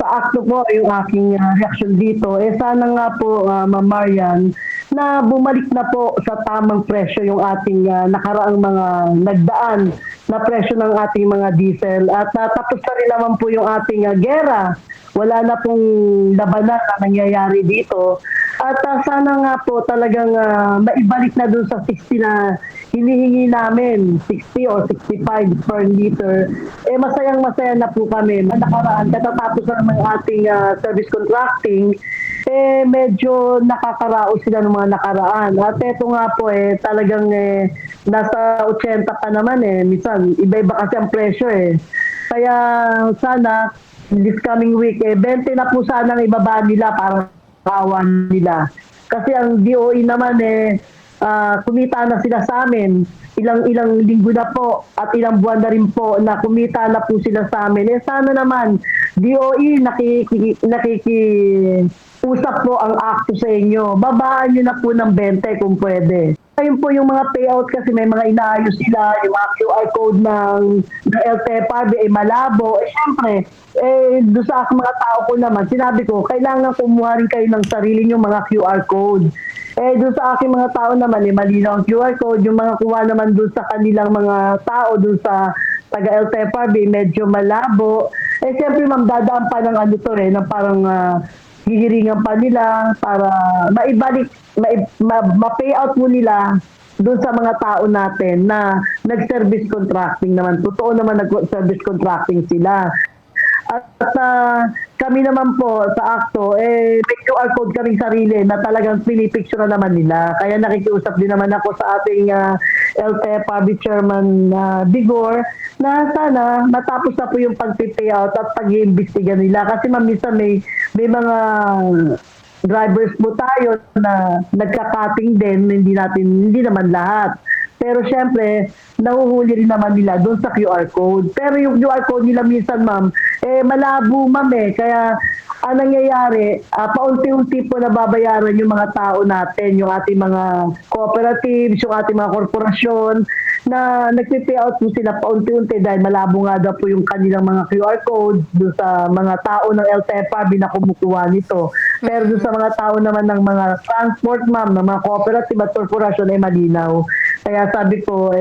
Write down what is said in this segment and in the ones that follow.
sa akto po yung aking reaksyon dito, sana nga po, Ma'am Marian, na bumalik na po sa tamang presyo yung ating nakaraang mga nagdaan na presyo ng ating mga diesel at tapos na rin naman po yung ating gera. Wala na pong labanan na nangyayari dito. At sana nga po talagang maibalik na dun sa 60 na hinihingi namin, 60 or 65 per liter. Masayang-masaya na po kami. Nakaraan, katatapos na ng ating service contracting, medyo nakakaraos sila ng mga nakaraan. At eto nga po talagang nasa 80 pa naman Minsan, iba-iba kasi ang presyo Kaya sana, this coming week, 20 na po sana ang ibaba nila para kawan nila. Kasi ang DOE naman kumita na sila sa amin. Ilang linggo na po at ilang buwan na rin po na kumita na po sila sa amin. Sana naman, DOE nakikiusap po ang akto sa inyo. Babaan nyo na po ng 20 kung pwede. Ayun po yung mga payout kasi may mga inaayos sila, yung mga QR code ng LTFRB malabo. Siyempre, doon sa aking mga tao ko naman, sinabi ko, kailangan kumuha rin kayo ng sarili nyo mga QR code. Doon sa aking mga tao naman, malinaw ang QR code. Yung mga kuha naman doon sa kanilang mga tao, doon sa taga-LTFRB, medyo malabo. Siyempre, ma'am, dadaan pa ng ano to ng parang hihiringan pa nila para maibalik, ma-payout mo nila doon sa mga tao natin na nag-service contracting naman. Totoo naman nag-service contracting sila. At kami naman po sa akto, may QR code kaming sarili na talagang pinipicture na naman nila. Kaya nakikiusap din naman ako sa ating LTFRB Chairman Bigor na sana matapos na po yung pag-payout at pag-iimbestiga nila. Kasi minsan may mga drivers po tayo na nagka-cutting din, hindi naman lahat. Pero syempre, nahuhuli rin naman nila doon sa QR code. Pero yung QR code nila minsan, ma'am, malabo, ma'am Kaya, ang nangyayari, paunti-unti po nababayaran yung mga tao natin, yung ating mga cooperatives, yung ating mga korporasyon, na nagpipayout po sila paunti-unti dahil malabo nga daw po yung kanilang mga QR code doon sa mga tao ng LTFRB na kumukuha nito. Pero doon sa mga tao naman ng mga transport, ma'am, ng mga cooperative at korporasyon ay malinaw. Kaya sabi ko,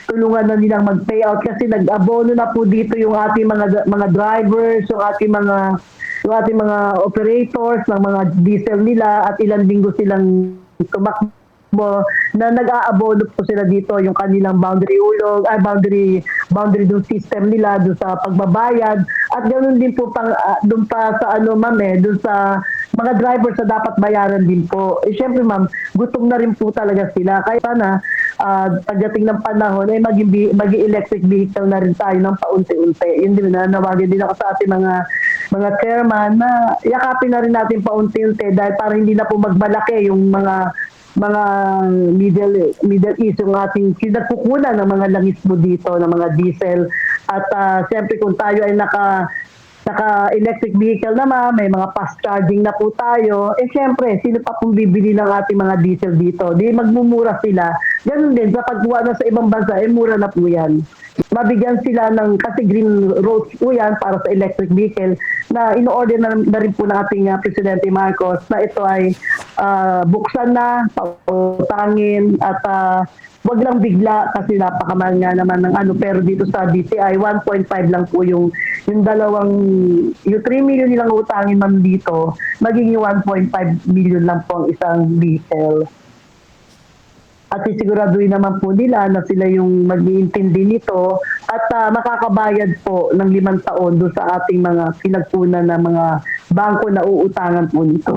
tulungan na nilang mag-payout kasi nag-abono na po dito yung ating mga drivers, yung ating mga operators ng mga diesel nila at ilang linggo silang tumakbo na nag-aabono po sila dito yung kanilang boundary dun system nila dun sa pagbabayad at ganoon din po dun pa sa dun sa mga drivers na dapat bayaran din po. Siyempre ma'am, gutom na rin po talaga sila. Kaya sana pagdating ng panahon maging electric vehicle na rin tayo ng paunti-unti. Yun din na nawagin din ako sa ating mga chairman na yakapin na rin natin paunti-unti dahil para hindi na po magmalaki yung mga Middle East yung ating kinagkukunan ng mga langis mo dito, ng mga diesel. At siyempre kung tayo ay naka-electric vehicle naman, may mga fast charging na po tayo, siyempre, sino pa pong bibili ng ating mga diesel dito? Di magmumura sila. Ganun din, sa pagkuha na sa ibang bansa, mura na po yan. Mabigyan sila ng, kasi green roads po yan para sa electric vehicle, na ino-order na rin po ng ating Presidente Marcos na ito ay buksan na, pautangin, at wag lang bigla kasi napakamahal nga naman ng pero dito sa DTI 1.5 lang po yung 3 million nilang utangin man dito, magiging 1.5 million lang po ang isang vehicle. At sisiguraduhin naman po nila na sila yung mag-iintindi nito at makakabayad po ng 5 taon doon sa ating mga pinagpunan na mga bangko na uutangan po nito.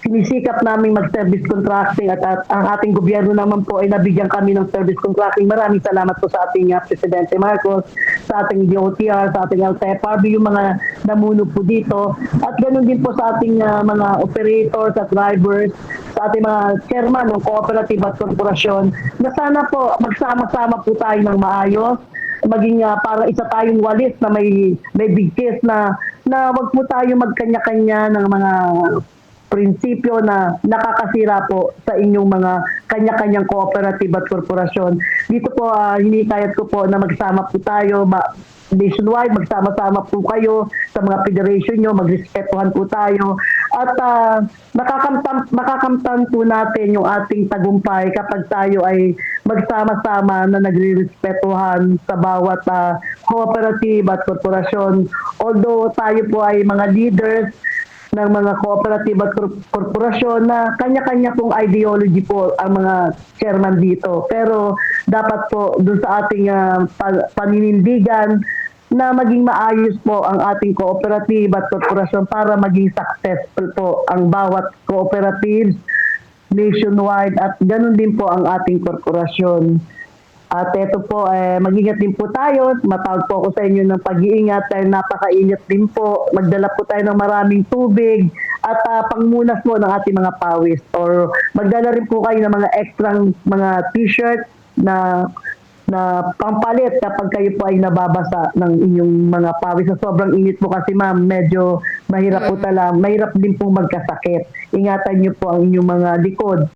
Sinisikap namin mag-service contracting at ang ating gobyerno naman po ay nabigyan kami ng service contracting. Maraming salamat po sa ating Presidente Marcos, sa ating DOTR, sa ating LTFRB, yung mga namuno po dito. At ganoon din po sa ating mga operators at drivers, sa ating mga chairman ng cooperative at korporasyon, na sana po magsama-sama po tayo ng maayos, maging para isa tayong walis na may bigkis na wag po tayo magkanya-kanya ng mga prinsipyo na nakakasira po sa inyong mga kanya-kanyang cooperative at korporasyon. Dito po hinikayat ko po na magsama po tayo, nationwide, magsama-sama po kayo sa mga federation nyo, magrespetuhan po tayo. At makakamtan po natin yung ating tagumpay kapag tayo ay magsama-sama na nagre-respetuhan sa bawat cooperative at korporasyon. Although tayo po ay mga leaders ng mga cooperative at korporasyon na kanya-kanya pong ideology po ang mga chairman dito. Pero dapat po doon sa ating paninindigan na maging maayos po ang ating cooperative at korporasyon para maging successful po ang bawat cooperatives nationwide at ganun din po ang ating korporasyon. At ito po, mag-ingat din po tayo. Matawag po ako sa inyo ng pag-iingat dahil napakainit din po. Magdala po tayo ng maraming tubig at pangmunas po ng ating mga pawis. Or magdala rin po kayo ng mga extra mga t-shirt na pampalit kapag kayo po ay nababasa ng inyong mga pawis. Sa sobrang init po kasi ma'am, medyo mahirap po talaga. Mahirap din po magkasakit. Ingatan niyo po ang inyong mga likod.